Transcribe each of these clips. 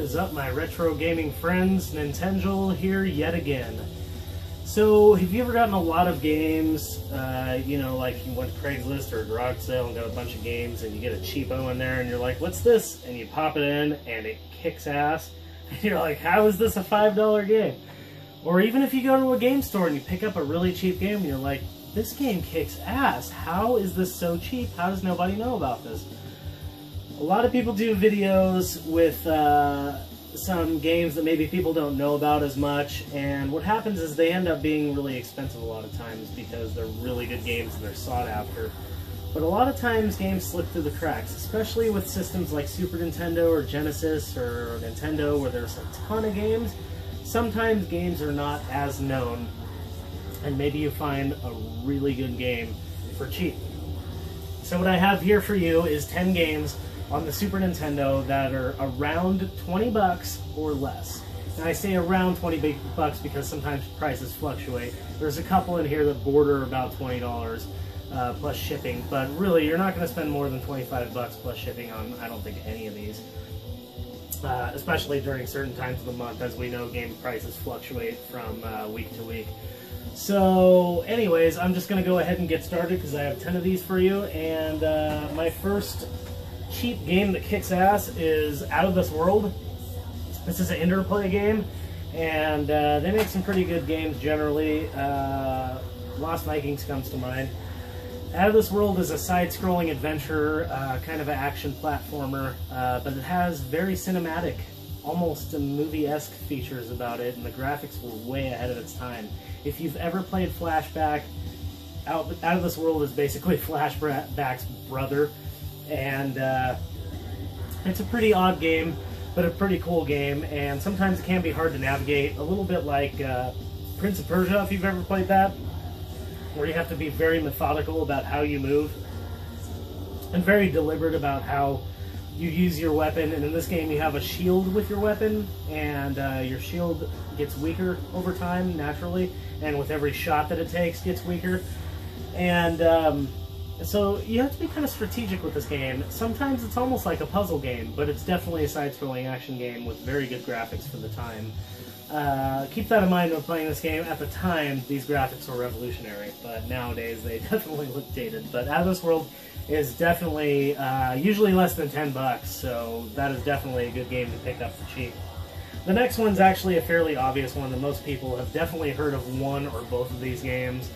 is up, my retro gaming friends? Nintenjoel here yet again. So, have you ever gotten a lot of games, you know, like you went to Craigslist or a garage sale and got a bunch of games and you get a cheapo in there and you're like, what's this? And you pop it in and it kicks ass. And you're like, how is this a $5 game? Or even if you go to a game store and you pick up a really cheap game and you're like, this game kicks ass. How is this so cheap? How does nobody know about this? A lot of people do videos with some games that maybe people don't know about as much, and what happens is they end up being really expensive a lot of times because they're really good games and they're sought after. But a lot of times games slip through the cracks, especially with systems like Super Nintendo or Genesis or Nintendo where there's a ton of games. Sometimes games are not as known, and maybe you find a really good game for cheap. So what I have here for you is 10 games on the Super Nintendo that are around 20 bucks or less. And I say around 20 bucks because sometimes prices fluctuate. There's a couple in here that border about $20 plus shipping, but really you're not going to spend more than 25 bucks plus shipping on, I don't think, any of these. Especially during certain times of the month. As we know, game prices fluctuate from week to week. So anyways, I'm just going to go ahead and get started because I have 10 of these for you. And my first cheap game that kicks ass is Out of This World. This is an Interplay game, and they make some pretty good games generally. Lost Vikings comes to mind. Out of This World is a side-scrolling adventure, kind of an action platformer, but it has very cinematic, almost movie-esque features about it, and the graphics were way ahead of its time. If you've ever played Flashback, Out of This World is basically Flashback's brother, and it's a pretty odd game, but a pretty cool game, and sometimes it can be hard to navigate, a little bit like Prince of Persia, if you've ever played that, where you have to be very methodical about how you move, and very deliberate about how you use your weapon. And in this game you have a shield with your weapon, and your shield gets weaker over time, naturally, and with every shot that it takes gets weaker. And so you have to be kind of strategic with this game. Sometimes it's almost like a puzzle game, but it's definitely a side-scrolling action game with very good graphics for the time. Keep that in mind when playing this game. At the time, these graphics were revolutionary, but nowadays they definitely look dated. But Out of This World is definitely usually less than 10 bucks, so that is definitely a good game to pick up for cheap. The next one's actually a fairly obvious one that most people have definitely heard of one or both of these games.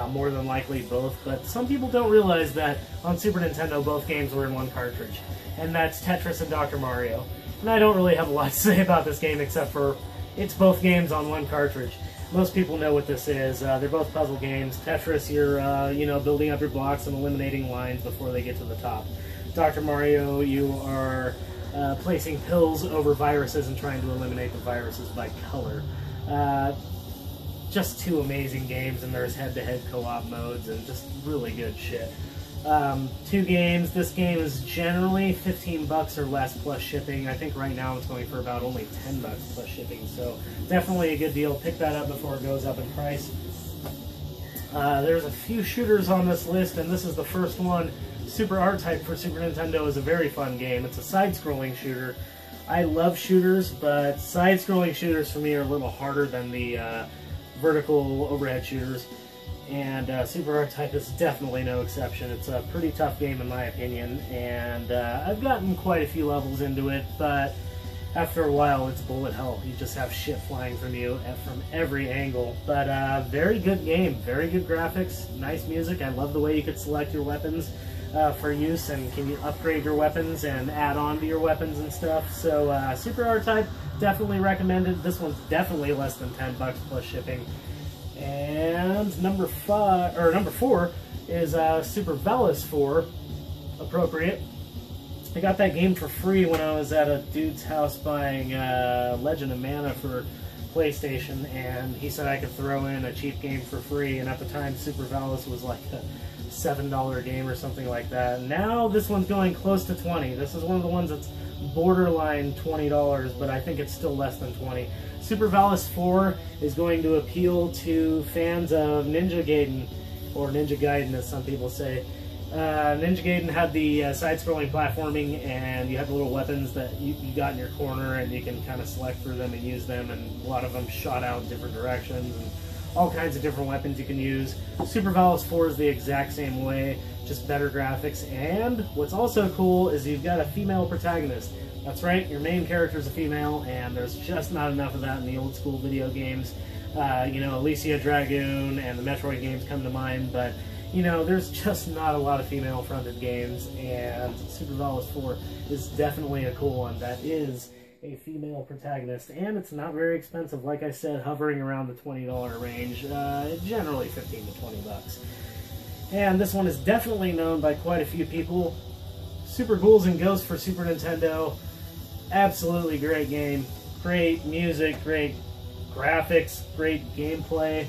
More than likely both, but some people don't realize that on Super Nintendo both games were in one cartridge, and that's Tetris of Dr Mario. And I don't really have a lot to say about this game except for it's both games on one cartridge. Most people know what this is. They're both puzzle games. Tetris, you're you know, building up your blocks and eliminating lines before they get to the top. Dr. Mario, you are placing pills over viruses and trying to eliminate the viruses by color. Just two amazing games, and there's head-to-head co-op modes and just really good shit. Two games. This game is generally 15 bucks or less plus shipping. I think right now it's going for about only 10 bucks plus shipping, so definitely a good deal. Pick that up before it goes up in price. There's a few shooters on this list, and this is the first one. Super Archetype for Super Nintendo is a very fun game. It's a side-scrolling shooter. I love shooters, but side-scrolling shooters for me are a little harder than the vertical overhead shooters, and Super Archetype is definitely no exception. It's a pretty tough game in my opinion, and I've gotten quite a few levels into it, but after a while it's bullet hell. You just have shit flying from you from every angle. But very good game, very good graphics, nice music. I love the way you could select your weapons for use, and can you upgrade your weapons and add on to your weapons and stuff. So Super Archetype, definitely recommended. This one's definitely less than 10 bucks plus shipping. And number 4 is Super Veloce 4, appropriate. I got that game for free when I was at a dude's house buying Legend of Mana for PlayStation, and he said I could throw in a cheap game for free, and at the time Super Veloce was like a $7 game or something like that. Now this one's going close to 20. This is one of the ones that's borderline $20, but I think it's still less than 20. Super Veloce 4 is going to appeal to fans of Ninja Gaiden, or Ninja Gaiden as some people say. Ninja Gaiden had the side-scrolling platforming, and you had the little weapons that you got in your corner, and you can kind of select through them and use them, and a lot of them shot out in different directions, and all kinds of different weapons you can use. Super Veloce 4 is the exact same way, just better graphics, and what's also cool is you've got a female protagonist. That's right, your main character is a female, and there's just not enough of that in the old school video games. You know, Alicia Dragoon and the Metroid games come to mind, but you know, there's just not a lot of female-fronted games, and Super Veloce 4 is definitely a cool one that is a female protagonist, and it's not very expensive. Like I said, hovering around the $20 range, generally 15 to 20 bucks. And this one is definitely known by quite a few people. Super Ghouls and Ghosts for Super Nintendo. Absolutely great game. Great music, great graphics, great gameplay,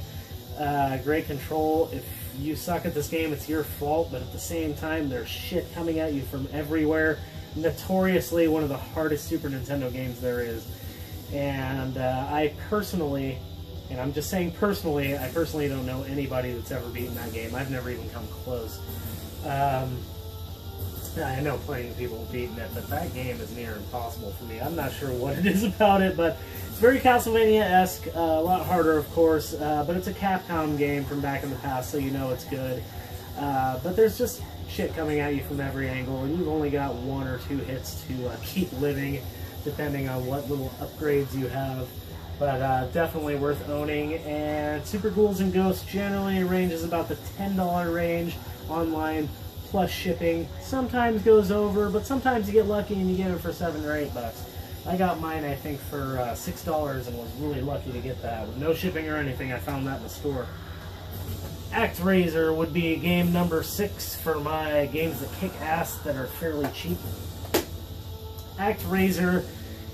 great control. If you suck at this game, it's your fault, but at the same time, there's shit coming at you from everywhere. Notoriously one of the hardest Super Nintendo games there is. And I personally, and I'm just saying personally, I personally don't know anybody that's ever beaten that game. I've never even come close. I know plenty of people have beaten it, but that game is near impossible for me. I'm not sure what it is about it, but it's very Castlevania-esque, a lot harder, of course, but it's a Capcom game from back in the past, so you know it's good. But there's just shit coming at you from every angle, and you've only got 1 or 2 hits to keep living, depending on what little upgrades you have. But definitely worth owning. And Super Ghouls and Ghosts generally ranges about the $10 range online, plus shipping. Sometimes goes over, but sometimes you get lucky and you get it for $7 or $8. I got mine, I think, for $6 and was really lucky to get that. With no shipping or anything, I found that in the store. Actraiser would be game number 6 for my games that kick ass that are fairly cheap. Actraiser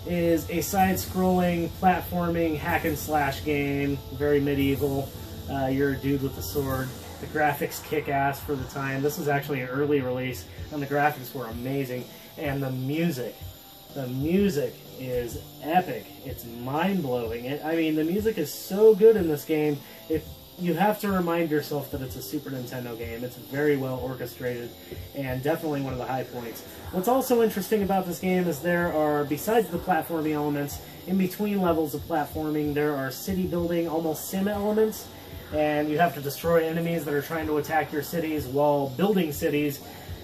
is a side-scrolling, platforming, hack-and-slash game. Very medieval. You're a dude with a sword. The graphics kick ass for the time. This was actually an early release, and the graphics were amazing. And the music is epic. It's mind-blowing. I mean, the music is so good in this game. You have to remind yourself that it's a Super Nintendo game. It's very well orchestrated, and definitely one of the high points. What's also interesting about this game is there are, besides the platforming elements, in between levels of platforming, there are city building, almost sim elements, and you have to destroy enemies that are trying to attack your cities while building cities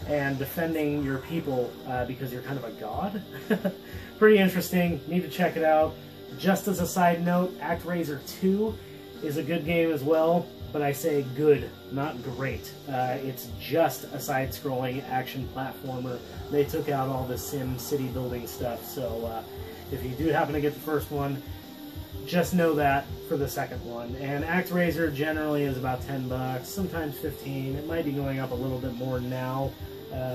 and defending your people because you're kind of a god. Pretty interesting. Need to check it out. Just as a side note, Actraiser 2 is a good game as well, but I say good, not great. It's just a side-scrolling action platformer. They took out all the sim city building stuff, so if you do happen to get the first one, just know that for the second one. And Actraiser generally is about $10, sometimes 15. It might be going up a little bit more now.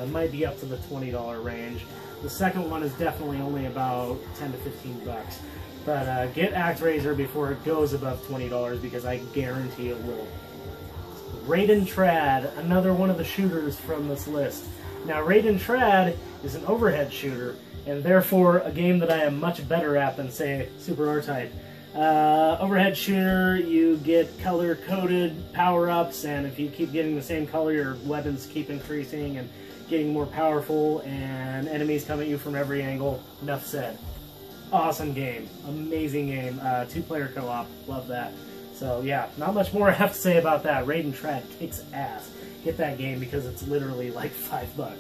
Might be up to the $20 range. The second one is definitely only about 10 to 15 bucks. But get Actraiser before it goes above $20, because I guarantee it will. Raiden Trad, another one of the shooters from this list. Now, Raiden Trad is an overhead shooter, and therefore a game that I am much better at than, say, Super Archetype. Overhead shooter, you get color-coded power-ups, and if you keep getting the same color, your weapons keep increasing and getting more powerful, and enemies come at you from every angle. Enough said. Awesome game. Amazing game. 2-player co-op. Love that. So yeah, not much more I have to say about that. Raiden Trad kicks ass. Get that game because it's literally like $5.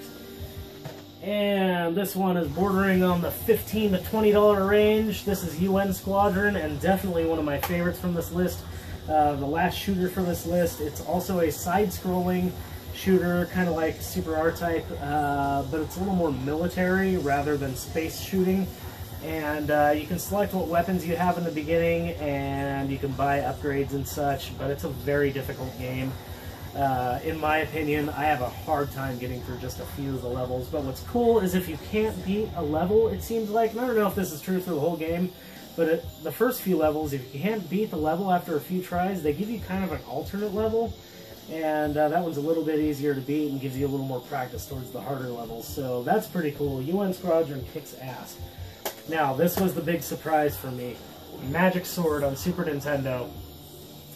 And this one is bordering on the $15 to $20 range. This is UN Squadron, and definitely one of my favorites from this list. The last shooter for this list. It's also a side-scrolling shooter, kind of like Super R-Type, but it's a little more military rather than space shooting. And you can select what weapons you have in the beginning, and you can buy upgrades and such, but it's a very difficult game. In my opinion, I have a hard time getting through just a few of the levels, but what's cool is if you can't beat a level, it seems like, and I don't know if this is true through the whole game, but the first few levels, if you can't beat the level after a few tries, they give you kind of an alternate level, and that one's a little bit easier to beat and gives you a little more practice towards the harder levels, so that's pretty cool. UN Squadron kicks ass. Now, this was the big surprise for me. Magic Sword on Super Nintendo.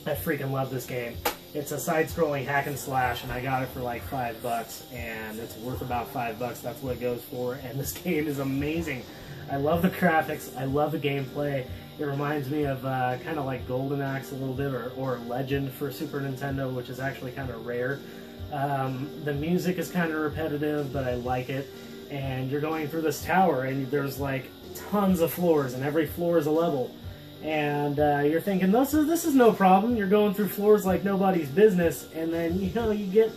I freaking love this game. It's a side-scrolling hack and slash, and I got it for like $5, and it's worth about $5. That's what it goes for, and this game is amazing. I love the graphics. I love the gameplay. It reminds me of kind of like Golden Axe a little bit, or Legend for Super Nintendo, which is actually kind of rare. The music is kind of repetitive, but I like it. And you're going through this tower, and there's like tons of floors, and every floor is a level. And you're thinking, this is no problem. You're going through floors like nobody's business, and then you get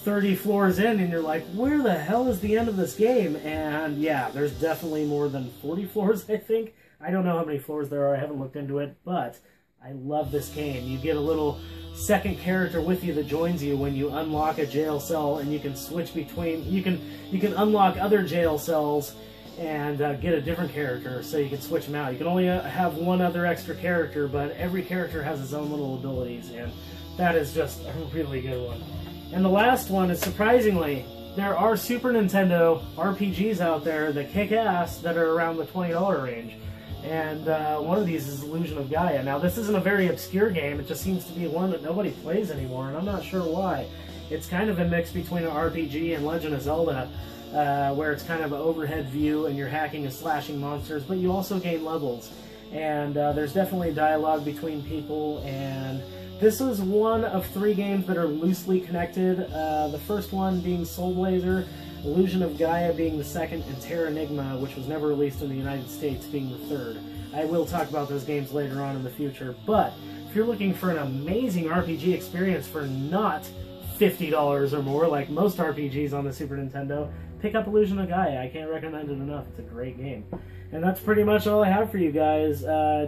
30 floors in, and you're like, where the hell is the end of this game? And yeah, there's definitely more than 40 floors, I think. I don't know how many floors there are. I haven't looked into it, but I love this game. You get a little second character with you that joins you when you unlock a jail cell, and you can switch between. You can unlock other jail cells and get a different character, so you can switch them out. You can only have one other extra character, but every character has its own little abilities, and that is just a really good one. And the last one is, surprisingly, there are Super Nintendo RPGs out there that kick ass that are around the $20 range. And one of these is Illusion of Gaia. Now, this isn't a very obscure game. It just seems to be one that nobody plays anymore, and I'm not sure why. It's kind of a mix between an RPG and Legend of Zelda, where it's kind of an overhead view, and you're hacking and slashing monsters, but you also gain levels. And there's definitely dialogue between people, and this is one of 3 games that are loosely connected. The first one being Soul Blazer, Illusion of Gaia being the second, and Terra Enigma, which was never released in the United States, being the third. I will talk about those games later on in the future, but if you're looking for an amazing RPG experience for not $50 or more, like most RPGs on the Super Nintendo, pick up Illusion of Gaia. I can't recommend it enough. It's a great game. And that's pretty much all I have for you guys.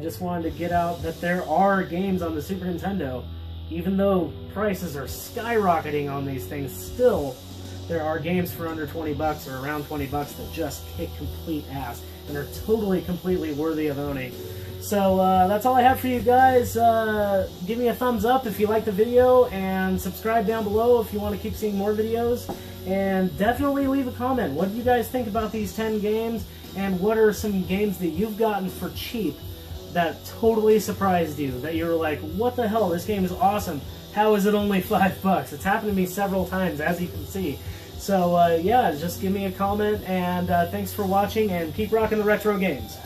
Just wanted to get out that there are games on the Super Nintendo. Even though prices are skyrocketing on these things, still there are games for under 20 bucks or around 20 bucks that just kick complete ass and are totally, completely worthy of owning. So that's all I have for you guys. Give me a thumbs up if you like the video, and subscribe down below if you want to keep seeing more videos. And definitely leave a comment. What do you guys think about these 10 games? And what are some games that you've gotten for cheap that totally surprised you? That you were like, what the hell, this game is awesome. How is it only $5? It's happened to me several times, as you can see. So yeah, just give me a comment, and thanks for watching, and keep rocking the retro games.